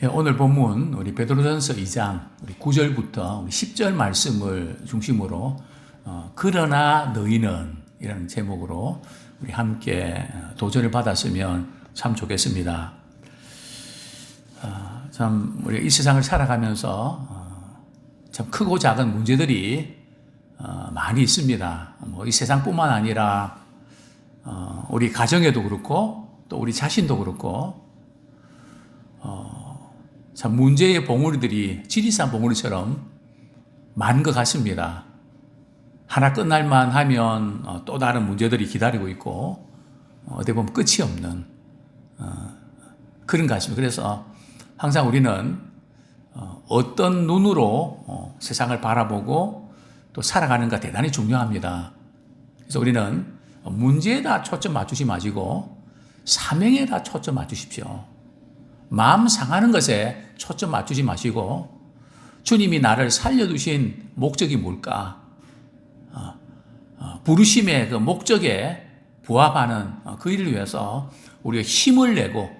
예, 오늘 본문 우리 베드로전서 2장 우리 9절부터 우리 10절 말씀을 중심으로 그러나 너희는 이라는 제목으로 우리 함께 도전을 받았으면 참 좋겠습니다. 참 우리 이 세상을 살아가면서 참 크고 작은 문제들이 많이 있습니다. 뭐 이 세상뿐만 아니라 우리 가정에도 그렇고 또 우리 자신도 그렇고 참 문제의 봉우리들이 지리산 봉우리처럼 많은 것 같습니다. 하나 끝날만 하면 또 다른 문제들이 기다리고 있고 어떻게 보면 끝이 없는 그런 것 같습니다. 그래서 항상 우리는 어떤 눈으로 세상을 바라보고 또 살아가는가 대단히 중요합니다. 그래서 우리는 문제에다 초점 맞추지 마시고 사명에다 초점 맞추십시오. 마음 상하는 것에 초점 맞추지 마시고 주님이 나를 살려두신 목적이 뭘까? 부르심의 그 목적에 부합하는 그 일을 위해서 우리가 힘을 내고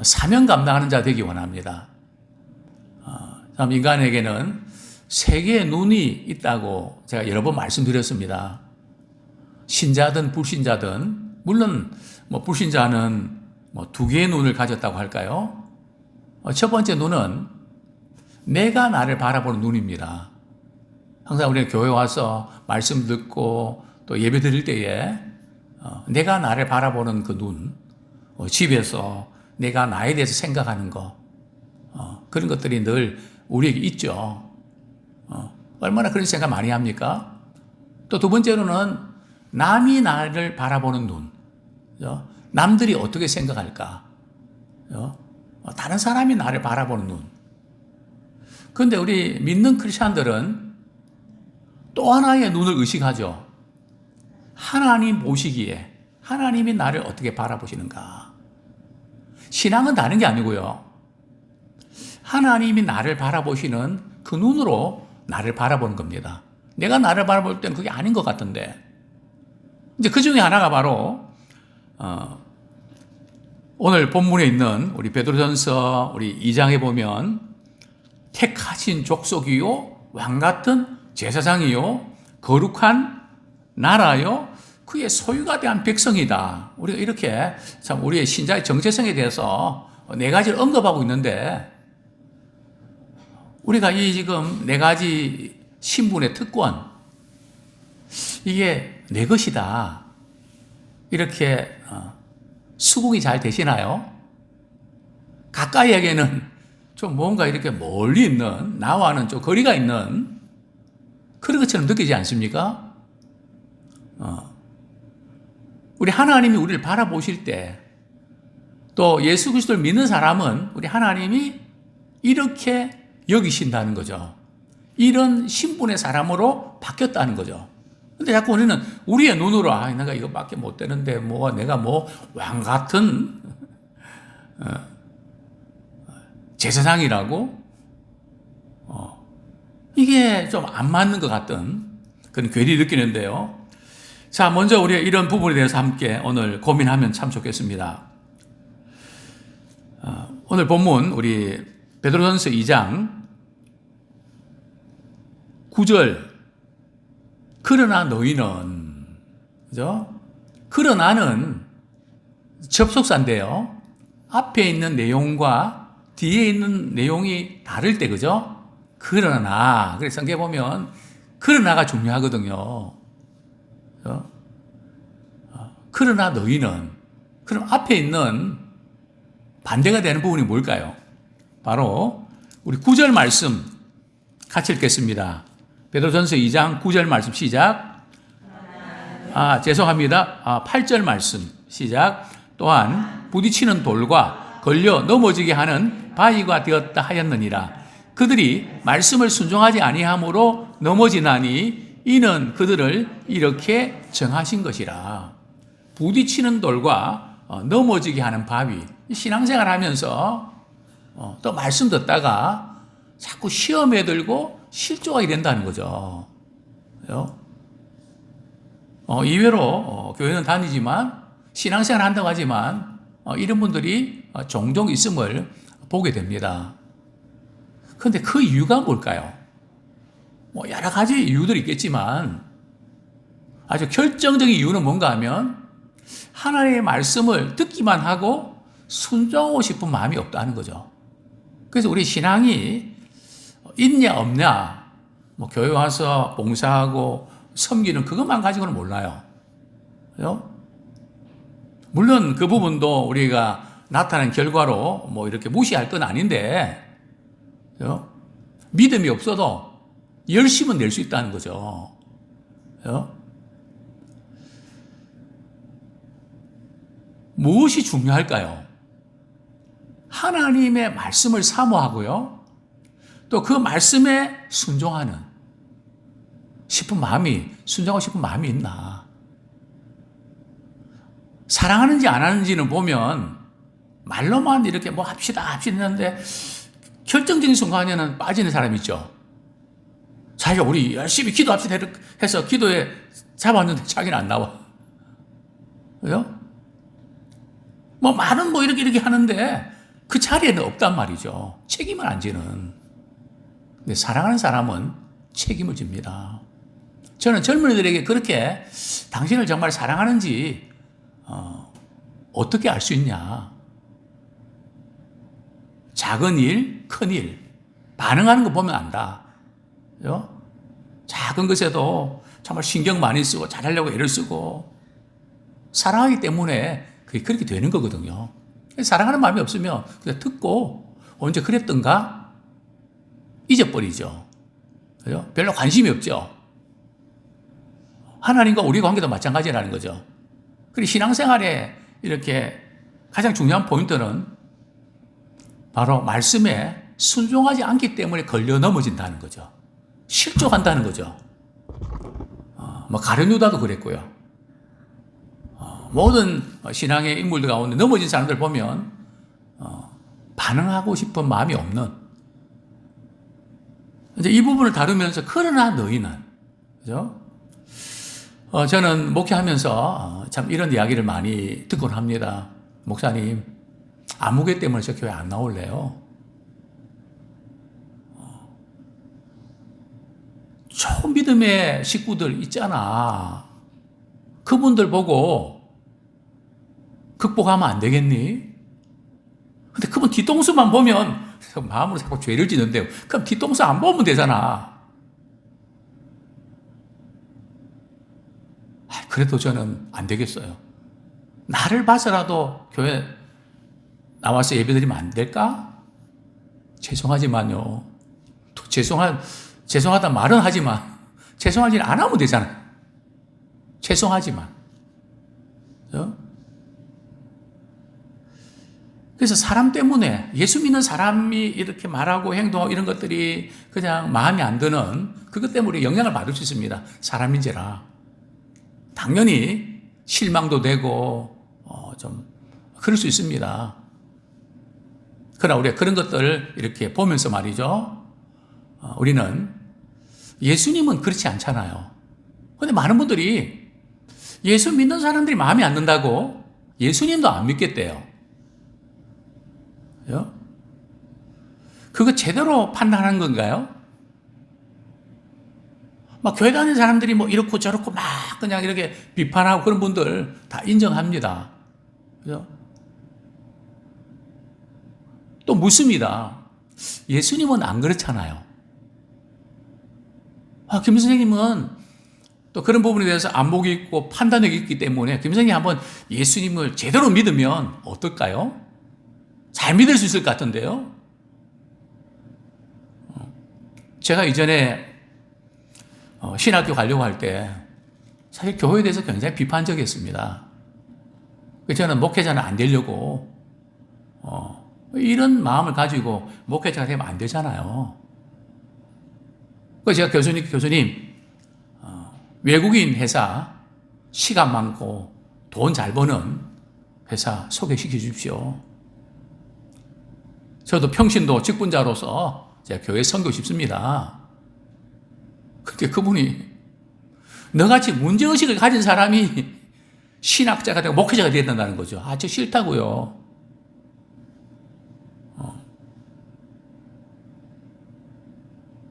사명 감당하는 자 되기 원합니다. 참 인간에게는 세 개의 눈이 있다고 제가 여러 번 말씀드렸습니다. 신자든 불신자든, 물론 불신자는 두 개의 눈을 가졌다고 할까요? 첫 번째 눈은 내가 나를 바라보는 눈입니다. 항상 우리는 교회 와서 말씀 듣고 또 예배 드릴 때에 내가 나를 바라보는 그 눈, 집에서 내가 나에 대해서 생각하는 거, 그런 것들이 늘 우리에게 있죠. 얼마나 그런 생각 많이 합니까? 또 두 번째로는 남이 나를 바라보는 눈, 남들이 어떻게 생각할까? 다른 사람이 나를 바라보는 눈. 그런데 우리 믿는 크리스찬들은 또 하나의 눈을 의식하죠. 하나님 보시기에 하나님이 나를 어떻게 바라보시는가? 신앙은 다른 게 아니고요. 하나님이 나를 바라보시는 그 눈으로 나를 바라보는 겁니다. 내가 나를 바라볼 때는 그게 아닌 것 같은데. 이제 그 중에 하나가 바로 오늘 본문에 있는 우리 베드로전서 우리 2장에 보면 택하신 족속이요 왕같은 제사장이요 거룩한 나라요 그의 소유가 대한 백성이다. 우리가 이렇게 참 우리의 신자의 정체성에 대해서 네 가지를 언급하고 있는데 우리가 이 지금 네 가지 신분의 특권 이게 내 것이다. 이렇게 수긍이 잘 되시나요? 가까이에게는 좀 뭔가 이렇게 멀리 있는, 나와는 좀 거리가 있는 그런 것처럼 느끼지 않습니까? 우리 하나님이 우리를 바라보실 때, 또 예수 그리스도를 믿는 사람은 우리 하나님이 이렇게 여기신다는 거죠. 이런 신분의 사람으로 바뀌었다는 거죠. 근데 자꾸 우리는 우리의 눈으로 내가 이거밖에 못 되는데 내가 왕 같은 제사장이라고 이게 좀 안 맞는 것 같은 그런 괴리 느끼는데요. 자, 먼저 우리 이런 부분에 대해서 함께 오늘 고민하면 참 좋겠습니다. 오늘 본문 우리 베드로전서 2장 9절 그러나 너희는, 그죠? 그러나는 접속사인데요. 앞에 있는 내용과 뒤에 있는 내용이 다를 때, 그죠? 그러나, 그래서 성경에 보면 그러나가 중요하거든요. 그죠? 그러나 너희는, 그럼 앞에 있는 반대가 되는 부분이 뭘까요? 바로 우리 9절 말씀 같이 읽겠습니다. 베드로전서 2장 9절 말씀 시작. 죄송합니다. 8절 말씀 시작. 또한 부딪히는 돌과 걸려 넘어지게 하는 바위가 되었다 하였느니라. 그들이 말씀을 순종하지 아니함으로 넘어지나니 이는 그들을 이렇게 정하신 것이라. 부딪히는 돌과 넘어지게 하는 바위. 신앙생활 하면서 또 말씀 듣다가 자꾸 시험에 들고 실족하게 된다는 거죠. 이외로 교회는 다니지만 신앙생활 한다고 하지만 이런 분들이 종종 있음을 보게 됩니다. 그런데 그 이유가 뭘까요? 뭐 여러 가지 이유들이 있겠지만 아주 결정적인 이유는 뭔가 하면 하나님의 말씀을 듣기만 하고 순종하고 싶은 마음이 없다는 거죠. 그래서 우리 신앙이 있냐 없냐, 뭐 교회 와서 봉사하고 섬기는 그것만 가지고는 몰라요. 그죠? 물론 그 부분도 우리가 나타난 결과로 뭐 이렇게 무시할 건 아닌데, 그죠? 믿음이 없어도 열심은 낼 수 있다는 거죠. 그죠? 무엇이 중요할까요? 하나님의 말씀을 사모하고요, 또 그 말씀에 순종하는 싶은 마음이, 순종하고 싶은 마음이 있나? 사랑하는지 안 하는지는 보면 말로만 이렇게 뭐 합시다 했는데 결정적인 순간에는 빠지는 사람이 있죠. 자기가 우리 열심히 기도합시다 해서 기도에 잡았는데 자기는 안 나와. 그죠? 뭐 말은 뭐 이렇게 하는데 그 자리에는 없단 말이죠. 책임을 안 지는. 근데 사랑하는 사람은 책임을 집니다. 저는 젊은이들에게 그렇게 당신을 정말 사랑하는지 어떻게 알 수 있냐? 작은 일, 큰 일, 반응하는 거 보면 안다. 그죠? 작은 것에도 정말 신경 많이 쓰고 잘하려고 애를 쓰고 사랑하기 때문에 그게 그렇게 되는 거거든요. 사랑하는 마음이 없으면 그냥 듣고 언제 그랬던가 잊어버리죠. 그죠? 별로 관심이 없죠. 하나님과 우리 관계도 마찬가지라는 거죠. 그리고 신앙생활에 이렇게 가장 중요한 포인트는 바로 말씀에 순종하지 않기 때문에 걸려 넘어진다는 거죠. 실족한다는 거죠. 뭐 가룟 유다도 그랬고요. 모든 신앙의 인물들 가운데 넘어진 사람들 보면 반응하고 싶은 마음이 없는, 이제 이 부분을 다루면서 그러나 너희는, 그죠? 저는 목회하면서 참 이런 이야기를 많이 듣곤 합니다. 목사님, 아무개 때문에 저 교회 안 나올래요? 초믿음의 식구들 있잖아. 그분들 보고 극복하면 안 되겠니? 근데 그분 뒤통수만 보면 마음으로 자꾸 죄를 짓는데요. 그럼 뒤통수 안 보면 되잖아. 그래도 저는 안 되겠어요. 나를 봐서라도 교회 나와서 예배드리면 안 될까? 죄송하지만요. 죄송하다 말은 하지만 죄송하지는 안 하면 되잖아요. 죄송하지만. 그렇죠? 그래서 사람 때문에, 예수 믿는 사람이 이렇게 말하고 행동하고 이런 것들이 그냥 마음에 안 드는 그것 때문에 영향을 받을 수 있습니다. 사람인지라. 당연히 실망도 되고 좀 그럴 수 있습니다. 그러나 우리가 그런 것들을 이렇게 보면서 말이죠. 우리는 예수님은 그렇지 않잖아요. 그런데 많은 분들이 예수 믿는 사람들이 마음에 안 든다고 예수님도 안 믿겠대요. 그거 제대로 판단하는 건가요? 막 교회 다니는 사람들이 뭐 이렇고 저렇고 막 그냥 이렇게 비판하고 그런 분들 다 인정합니다. 그죠? 또 묻습니다. 예수님은 안 그렇잖아요. 김 선생님은 또 그런 부분에 대해서 안목이 있고 판단력이 있기 때문에 김 선생님이 한번 예수님을 제대로 믿으면 어떨까요? 잘 믿을 수 있을 것 같은데요. 제가 이전에 신학교 가려고 할 때 사실 교회에 대해서 굉장히 비판적이었습니다. 저는 목회자는 안 되려고 이런 마음을 가지고 목회자가 되면 안 되잖아요. 그래서 제가 교수님 외국인 회사 시간 많고 돈 잘 버는 회사 소개시켜 주십시오. 저도 평신도 직분자로서 제가 교회 선교 싶습니다. 그런데 그분이 너같이 문제의식을 가진 사람이 신학자가 되고 목회자가 되야 된다는 거죠. 저 싫다고요.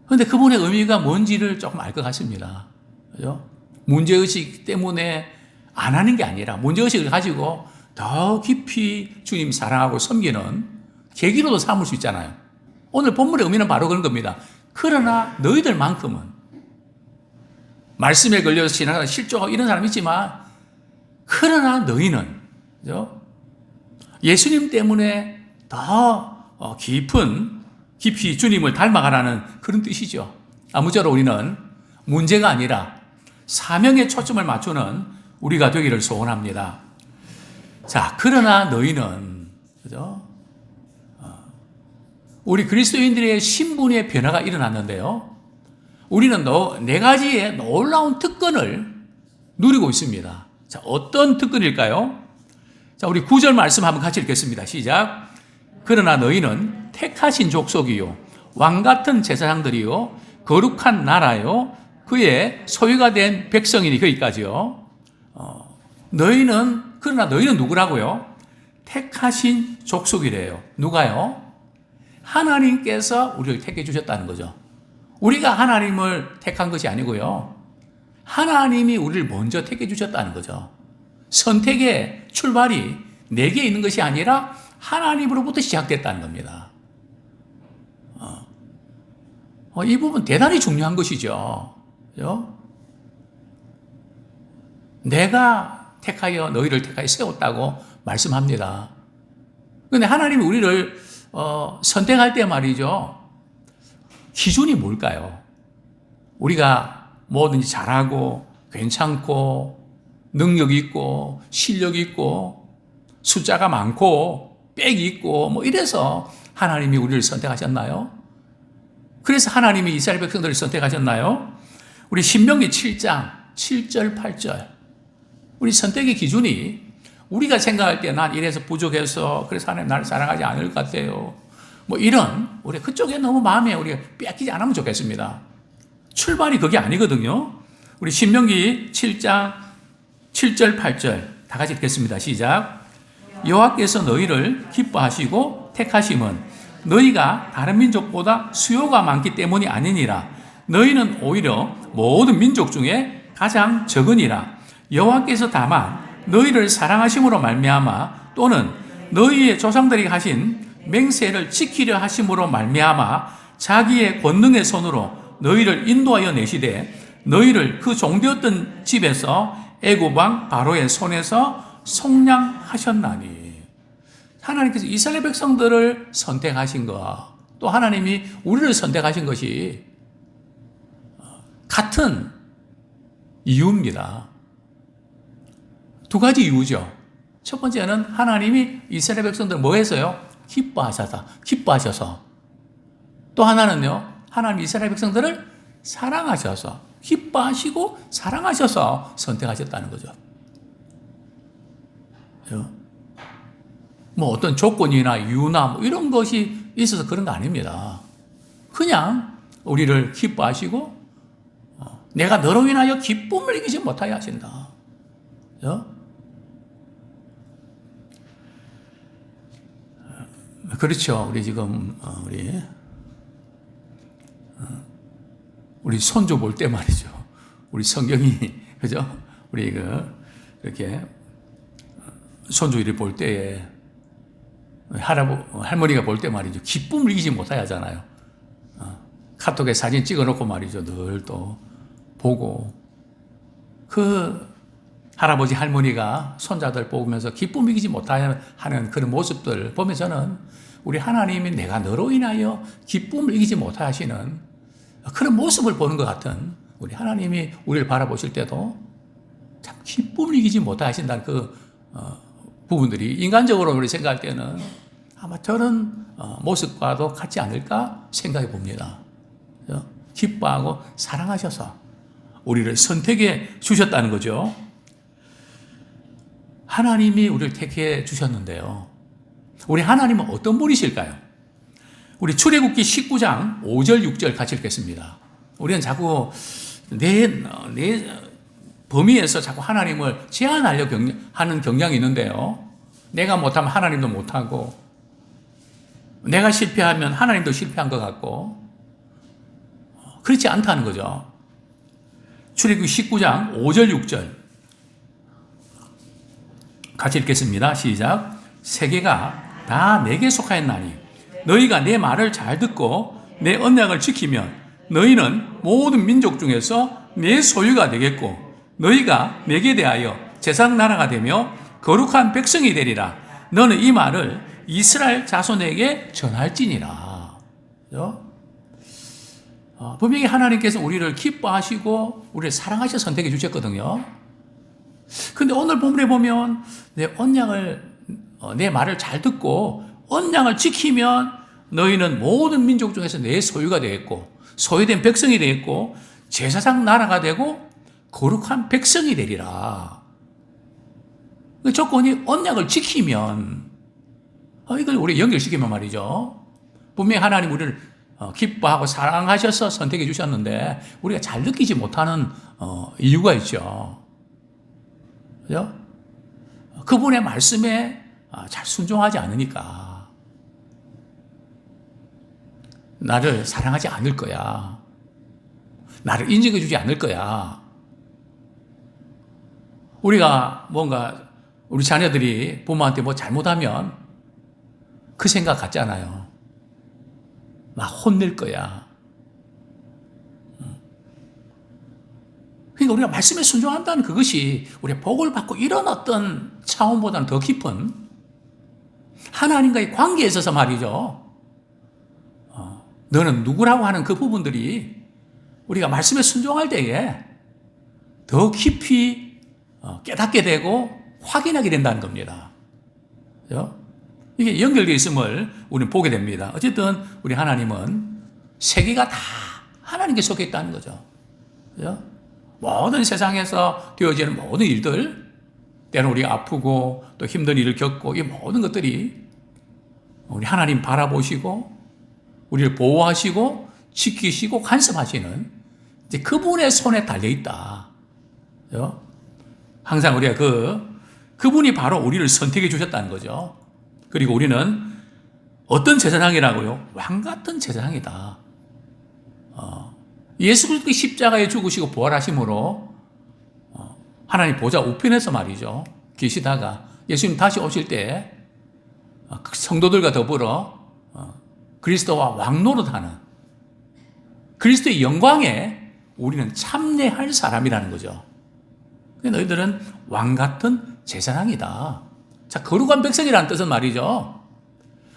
그런데 그분의 의미가 뭔지를 조금 알 것 같습니다. 그죠? 문제의식 때문에 안 하는 게 아니라 문제의식을 가지고 더 깊이 주님 사랑하고 섬기는 계기로도 삼을 수 있잖아요. 오늘 본문의 의미는 바로 그런 겁니다. 그러나 너희들만큼은 말씀에 걸려서 지나가다 실족하고 이런 사람이 있지만 그러나 너희는 그죠? 예수님 때문에 더 깊이 주님을 닮아가라는 그런 뜻이죠. 아무쪼록 우리는 문제가 아니라 사명에 초점을 맞추는 우리가 되기를 소원합니다. 자, 그러나 너희는 그죠? 우리 그리스도인들의 신분의 변화가 일어났는데요. 우리는 네 가지의 놀라운 특권을 누리고 있습니다. 자, 어떤 특권일까요? 자, 우리 9절 말씀 한번 같이 읽겠습니다. 시작. 그러나 너희는 택하신 족속이요 왕 같은 제사장들이요 거룩한 나라요 그의 소유가 된 백성이니 거기까지요. 그러나 너희는 누구라고요? 택하신 족속이래요. 누가요? 하나님께서 우리를 택해 주셨다는 거죠. 우리가 하나님을 택한 것이 아니고요. 하나님이 우리를 먼저 택해 주셨다는 거죠. 선택의 출발이 내게 있는 것이 아니라 하나님으로부터 시작됐다는 겁니다. 이 부분 대단히 중요한 것이죠. 그죠? 내가 너희를 택하여 세웠다고 말씀합니다. 그런데 하나님이 우리를 선택할 때 말이죠. 기준이 뭘까요? 우리가 뭐든지 잘하고 괜찮고 능력 있고 실력 있고 숫자가 많고 빽이 있고 뭐 이래서 하나님이 우리를 선택하셨나요? 그래서 하나님이 이스라엘 백성들을 선택하셨나요? 우리 신명기 7장 7절 8절 우리 선택의 기준이 우리가 생각할 때 난 이래서 부족해서 그래서 하나님 나를 사랑하지 않을 것 같아요. 뭐 이런 우리 그쪽에 너무 마음에 우리가 뺏기지 않으면 좋겠습니다. 출발이 그게 아니거든요. 우리 신명기 7장 7절 8절 다 같이 읽겠습니다. 시작. 여호와께서 너희를 기뻐하시고 택하심은 너희가 다른 민족보다 수요가 많기 때문이 아니니라. 너희는 오히려 모든 민족 중에 가장 적으니라. 여호와께서 다만 너희를 사랑하심으로 말미암아 또는 너희의 조상들이 하신 맹세를 지키려 하심으로 말미암아 자기의 권능의 손으로 너희를 인도하여 내시되 너희를 그 종되었던 집에서 애굽 왕 바로의 손에서 속량하셨나니. 하나님께서 이스라엘 백성들을 선택하신 것, 또 하나님이 우리를 선택하신 것이 같은 이유입니다. 두 가지 이유죠. 첫 번째는 하나님이 이스라엘 백성들을 뭐 해서요? 기뻐하셔서. 또 하나는요, 하나님 이스라엘 백성들을 사랑하셔서, 기뻐하시고 사랑하셔서 선택하셨다는 거죠. 뭐 어떤 조건이나 이유나 뭐 이런 것이 있어서 그런 거 아닙니다. 그냥 우리를 기뻐하시고 내가 너로 인하여 기쁨을 이기지 못하게 하신다. 그렇죠. 우리 지금 우리 손주 볼 때 말이죠. 우리 성경이 그죠? 우리 이렇게 손주 이를 볼 때에 할머니가 볼 때 말이죠. 기쁨을 이기지 못하게 하잖아요. 카톡에 사진 찍어놓고 말이죠. 늘 또 보고 그 할아버지 할머니가 손자들 보면서 기쁨을 이기지 못하는 그런 모습들 보면서는 우리 하나님이 내가 너로 인하여 기쁨을 이기지 못하게 하시는 그런 모습을 보는 것 같은 우리 하나님이 우리를 바라보실 때도 참 기쁨을 이기지 못하게 하신다는 그 부분들이 인간적으로 우리 생각할 때는 아마 저런 모습과도 같지 않을까 생각해 봅니다. 기뻐하고 사랑하셔서 우리를 선택해 주셨다는 거죠. 하나님이 우리를 택해 주셨는데요. 우리 하나님은 어떤 분이실까요? 우리 출애굽기 19장 5절 6절 같이 읽겠습니다. 우리는 자꾸 내 범위에서 자꾸 하나님을 제한하려 하는 경향이 있는데요. 내가 못하면 하나님도 못하고 내가 실패하면 하나님도 실패한 것 같고 그렇지 않다는 거죠. 출애굽기 19장 5절 6절 같이 읽겠습니다. 시작. 세계가 다 내게 속하였나니 너희가 내 말을 잘 듣고 내 언약을 지키면 너희는 모든 민족 중에서 내 소유가 되겠고 너희가 내게 대하여 제사장 나라가 되며 거룩한 백성이 되리라. 너는 이 말을 이스라엘 자손에게 전할지니라. 그렇죠? 분명히 하나님께서 우리를 기뻐하시고 우리를 사랑하셔서 선택해 주셨거든요. 근데 오늘 본문에 보면 내 말을 잘 듣고 언약을 지키면 너희는 모든 민족 중에서 내 소유가 되겠고 소유된 백성이 되겠고 제사장 나라가 되고 거룩한 백성이 되리라. 그 조건이 언약을 지키면 이걸 우리 연결시키면 말이죠. 분명히 하나님 우리를 기뻐하고 사랑하셔서 선택해 주셨는데 우리가 잘 느끼지 못하는 이유가 있죠. 그죠? 그분의 말씀에 잘 순종하지 않으니까 나를 사랑하지 않을 거야. 나를 인정해 주지 않을 거야. 우리가 뭔가 우리 자녀들이 부모한테 뭐 잘못하면 그 생각 같잖아요. 나 혼낼 거야. 그러니까 우리가 말씀에 순종한다는 그것이 우리가 복을 받고 이런 어떤 차원보다는 더 깊은 하나님과의 관계에 있어서 말이죠. 너는 누구라고 하는 그 부분들이 우리가 말씀에 순종할 때에 더 깊이 깨닫게 되고 확인하게 된다는 겁니다. 그렇죠? 이게 연결되어 있음을 우리는 보게 됩니다. 어쨌든 우리 하나님은 세계가 다 하나님께 속해 있다는 거죠. 그렇죠? 모든 세상에서 되어지는 모든 일들, 때로는 우리가 아프고 또 힘든 일을 겪고 이 모든 것들이 우리 하나님 바라보시고 우리를 보호하시고 지키시고 간섭하시는 이제 그분의 손에 달려 있다. 그렇죠? 항상 우리가 그분이 바로 우리를 선택해 주셨다는 거죠. 그리고 우리는 어떤 제사장이라고요? 왕 같은 제사장이다. 예수 그리스도의 십자가에 죽으시고 부활하심으로 하나님 보좌 우편에서 말이죠. 계시다가 예수님 다시 오실 때 성도들과 더불어 그리스도와 왕 노릇하는 그리스도의 영광에 우리는 참여할 사람이라는 거죠. 너희들은 왕 같은 제사장이다. 자, 거룩한 백성이라는 뜻은 말이죠.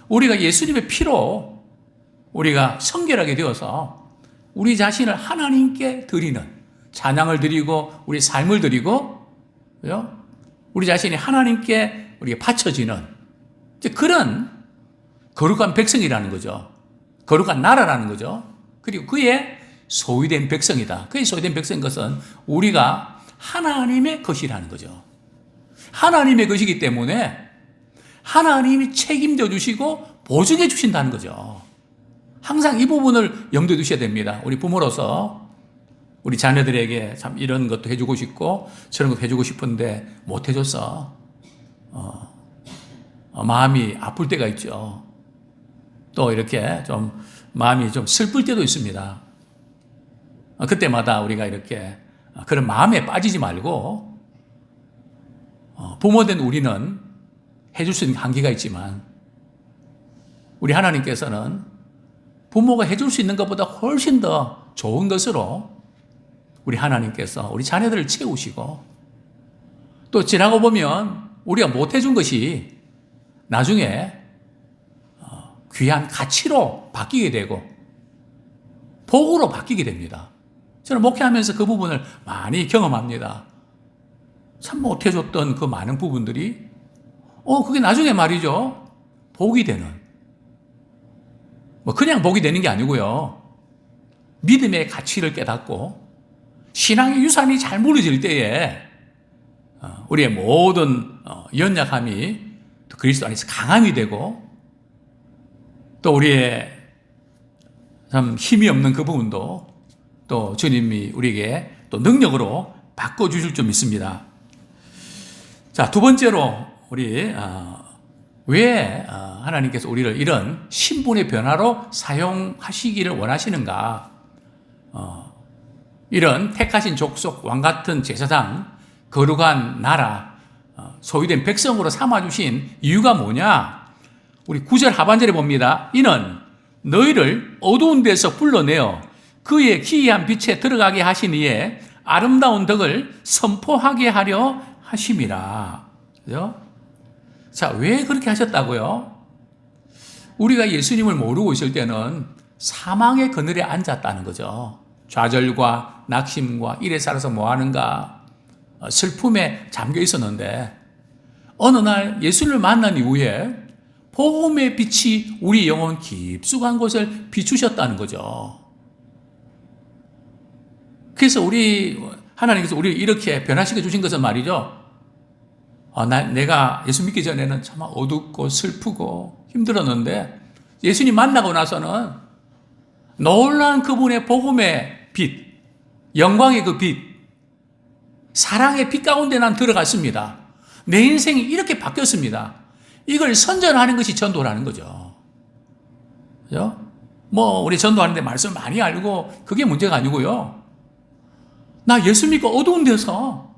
우리가 예수님의 피로 우리가 성결하게 되어서 우리 자신을 하나님께 드리는 찬양을 드리고 우리 삶을 드리고 그죠? 우리 자신이 하나님께 우리가 바쳐지는 그런 거룩한 백성이라는 거죠. 거룩한 나라라는 거죠. 그리고 그의 소유된 백성이다. 그의 소유된 백성인 것은 우리가 하나님의 것이라는 거죠. 하나님의 것이기 때문에 하나님이 책임져 주시고 보증해 주신다는 거죠. 항상 이 부분을 염두에 두셔야 됩니다. 우리 부모로서 우리 자녀들에게 참 이런 것도 해주고 싶고 저런 것도 해주고 싶은데 못 해줘서 마음이 아플 때가 있죠. 또 이렇게 좀 마음이 좀 슬플 때도 있습니다. 그때마다 우리가 이렇게 그런 마음에 빠지지 말고 부모된 우리는 해줄 수 있는 한계가 있지만 우리 하나님께서는 부모가 해줄 수 있는 것보다 훨씬 더 좋은 것으로 우리 하나님께서 우리 자녀들을 채우시고 또 지나고 보면 우리가 못 해준 것이 나중에 귀한 가치로 바뀌게 되고 복으로 바뀌게 됩니다. 저는 목회하면서 그 부분을 많이 경험합니다. 참 못해줬던 그 많은 부분들이 그게 나중에 말이죠. 복이 되는 그냥 복이 되는 게 아니고요. 믿음의 가치를 깨닫고 신앙의 유산이 잘 무너질 때에 우리의 모든 연약함이 그리스도 안에서 강함이 되고 또 우리의 참 힘이 없는 그 부분도 또 주님이 우리에게 또 능력으로 바꿔주실 줄 믿습니다. 자, 두 번째로 우리 왜 하나님께서 우리를 이런 신분의 변화로 사용하시기를 원하시는가? 이런 택하신 족속 왕 같은 제사장 거룩한 나라 소유된 백성으로 삼아주신 이유가 뭐냐? 우리 9절 하반절에 봅니다. 이는 너희를 어두운 데서 불러내어 그의 기이한 빛에 들어가게 하신 이에 아름다운 덕을 선포하게 하려 하심이라. 그죠? 자, 왜 그렇게 하셨다고요? 우리가 예수님을 모르고 있을 때는 사망의 그늘에 앉았다는 거죠. 좌절과 낙심과 이래 살아서 뭐 하는가 슬픔에 잠겨 있었는데 어느 날 예수를 만난 이후에 복음의 빛이 우리 영혼 깊숙한 곳을 비추셨다는 거죠. 그래서 하나님께서 우리를 이렇게 변화시켜 주신 것은 말이죠. 내가 예수 믿기 전에는 참 어둡고 슬프고 힘들었는데 예수님 만나고 나서는 놀라운 그분의 복음의 빛, 영광의 그 빛, 사랑의 빛 가운데 난 들어갔습니다. 내 인생이 이렇게 바뀌었습니다. 이걸 선전하는 것이 전도라는 거죠. 그죠? 우리 전도하는데 말씀 많이 알고 그게 문제가 아니고요. 나 예수 믿고 어두운 데서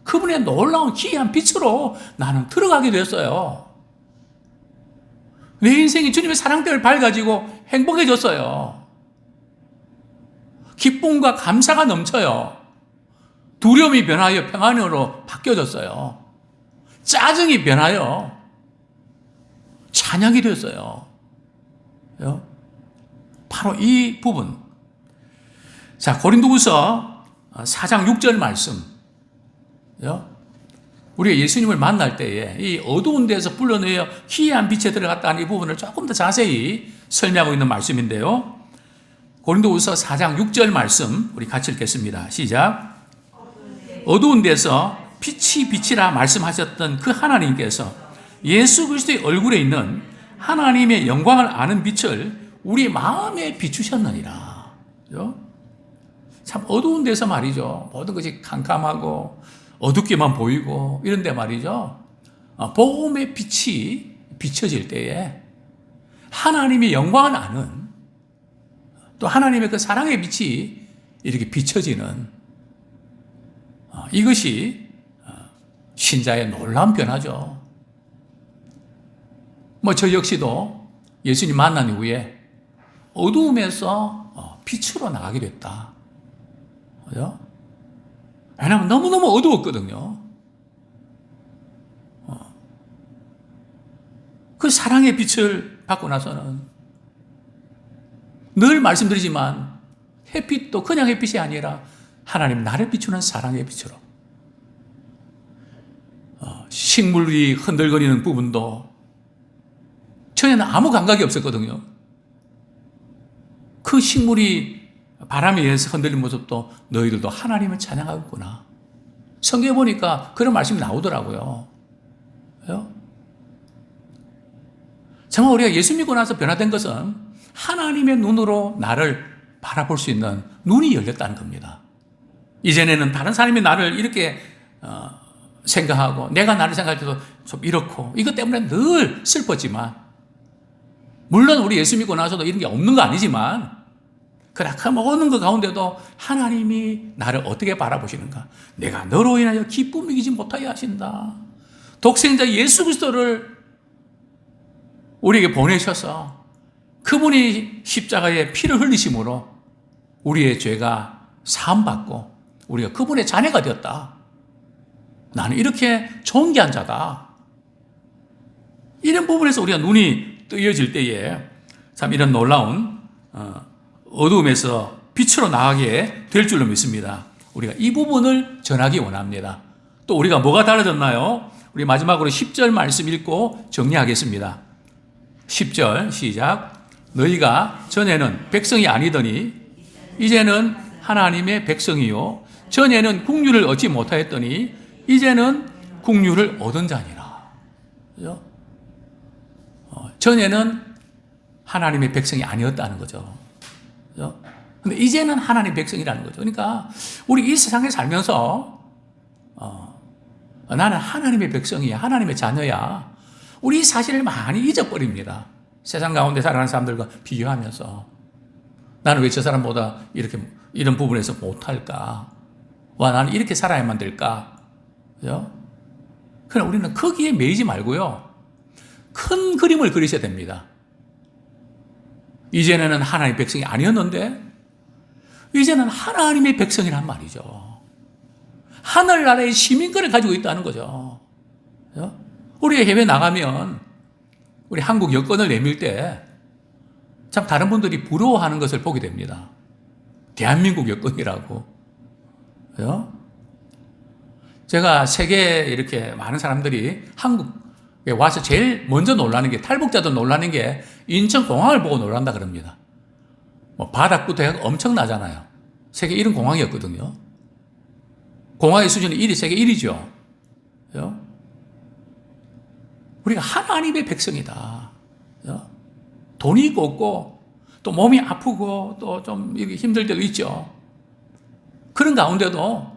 그분의 놀라운 기이한 빛으로 나는 들어가게 됐어요. 내 인생이 주님의 사랑 때문에 밝아지고 행복해졌어요. 기쁨과 감사가 넘쳐요. 두려움이 변하여 평안으로 바뀌어졌어요. 짜증이 변하여 찬양이 되었어요. 바로 이 부분. 자, 고린도후서 4장 6절 말씀. 우리가 예수님을 만날 때에 이 어두운 데서 불러내어 희미한 빛에 들어갔다는 이 부분을 조금 더 자세히 설명하고 있는 말씀인데요. 고린도후서 4장 6절 말씀 우리 같이 읽겠습니다. 시작. 어두운 데서 빛이 빛이라 말씀하셨던 그 하나님께서 예수 그리스도의 얼굴에 있는 하나님의 영광을 아는 빛을 우리 마음에 비추셨느니라. 참 어두운 데서 말이죠. 모든 것이 캄캄하고 어둡게만 보이고 이런데 말이죠. 복음의 빛이 비춰질 때에 하나님의 영광을 아는 또 하나님의 그 사랑의 빛이 이렇게 비춰지는 이것이 신자의 놀라운 변화죠. 저 역시도 예수님 만난 이후에 어두움에서 빛으로 나가게 됐다. 그죠? 왜냐하면 너무너무 어두웠거든요. 그 사랑의 빛을 받고 나서는 늘 말씀드리지만 햇빛도 그냥 햇빛이 아니라 하나님 나를 비추는 사랑의 빛으로 식물이 흔들거리는 부분도 전에는 아무 감각이 없었거든요. 그 식물이 바람에 의해서 흔들리는 모습도 너희들도 하나님을 찬양하겠구나. 성경에 보니까 그런 말씀이 나오더라고요. 정말 우리가 예수 믿고 나서 변화된 것은 하나님의 눈으로 나를 바라볼 수 있는 눈이 열렸다는 겁니다. 이전에는 다른 사람이 나를 이렇게 생각하고 내가 나를 생각할 때도 좀 이렇고 이것 때문에 늘 슬펐지만 물론 우리 예수 믿고 나서도 이런 게 없는 거 아니지만 그러나 그 모든 것 가운데도 하나님이 나를 어떻게 바라보시는가. 내가 너로 인하여 기쁨 이기지 못하게 하신다. 독생자 예수 그리스도를 우리에게 보내셔서 그분이 십자가에 피를 흘리심으로 우리의 죄가 사함받고 우리가 그분의 자녀가 되었다. 나는 이렇게 존귀한 자다. 이런 부분에서 우리가 눈이 뜨여질 때에 참 이런 놀라운 어두움에서 빛으로 나가게 될 줄로 믿습니다. 우리가 이 부분을 전하기 원합니다. 또 우리가 뭐가 달라졌나요? 우리 마지막으로 10절 말씀 읽고 정리하겠습니다. 10절 시작. 너희가 전에는 백성이 아니더니 이제는 하나님의 백성이요 전에는 국류를 얻지 못하였더니 이제는 국류를 얻은 자니라. 그죠? 전에는 하나님의 백성이 아니었다는 거죠. 그죠? 근데 이제는 하나님 백성이라는 거죠. 그러니까 우리 이 세상에 살면서 나는 하나님의 백성이야. 하나님의 자녀야. 우리 이 사실을 많이 잊어버립니다. 세상 가운데 살아가는 사람들과 비교하면서 나는 왜 저 사람보다 이렇게 이런 부분에서 못할까? 와, 나는 이렇게 살아야만 될까? 그죠? 그러나 우리는 거기에 매이지 말고요. 큰 그림을 그리셔야 됩니다. 이전에는 하나님의 백성이 아니었는데 이제는 하나님의 백성이란 말이죠. 하늘나라의 시민권을 가지고 있다는 거죠. 그죠? 우리가 해외 나가면 우리 한국 여권을 내밀 때 참 다른 분들이 부러워하는 것을 보게 됩니다. 대한민국 여권이라고. 그죠? 제가 세계에 이렇게 많은 사람들이 한국에 와서 제일 먼저 놀라는 게, 탈북자도 놀라는 게 인천공항을 보고 놀란다 그럽니다. 뭐 바닥부터 해서 엄청나잖아요. 세계 1위 공항이었거든요. 공항의 수준이 1위, 세계 1위죠. 그죠? 우리가 하나님의 백성이다. 그죠? 돈이 있고 없고 또 몸이 아프고 또 좀 힘들 때도 있죠. 그런 가운데도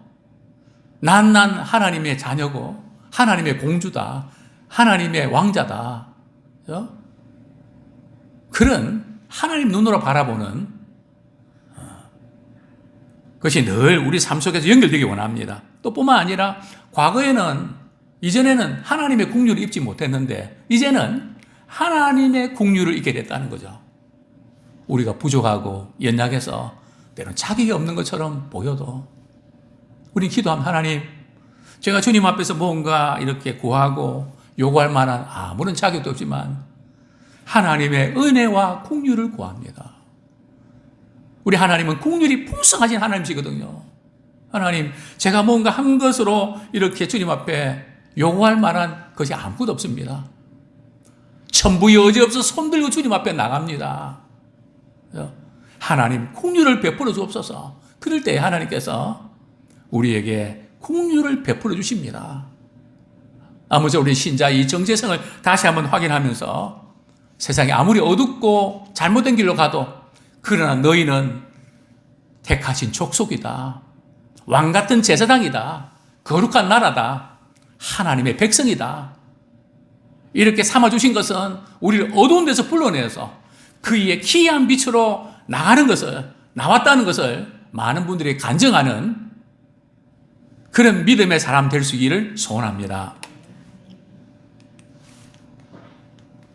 난 하나님의 자녀고 하나님의 공주다. 하나님의 왕자다. 그죠? 그런 하나님 눈으로 바라보는 그것이 늘 우리 삶 속에서 연결되기 원합니다. 또 뿐만 아니라 이전에는 하나님의 국류를 입지 못했는데 이제는 하나님의 국류를 입게 됐다는 거죠. 우리가 부족하고 연약해서 때로는 자격이 없는 것처럼 보여도 우리 기도하면 하나님, 제가 주님 앞에서 뭔가 이렇게 구하고 요구할 만한 아무런 자격도 없지만 하나님의 은혜와 국류를 구합니다. 우리 하나님은 국률이 풍성하신 하나님이시거든요. 하나님, 제가 뭔가 한 것으로 이렇게 주님 앞에 요구할 만한 것이 아무것도 없습니다. 천부 여지 없어 손들고 주님 앞에 나갑니다. 하나님, 국률을 베풀어 주옵소서. 그럴 때 하나님께서 우리에게 국률을 베풀어 주십니다. 아무쪼 우리 신자 이 정체성을 다시 한번 확인하면서 세상이 아무리 어둡고 잘못된 길로 가도 그러나 너희는 택하신 족속이다. 왕 같은 제사장이다. 거룩한 나라다. 하나님의 백성이다. 이렇게 삼아주신 것은 우리를 어두운 데서 불러내서 그의 기이한 빛으로 나왔다는 것을 많은 분들이 간증하는 그런 믿음의 사람 될 수 있기를 소원합니다.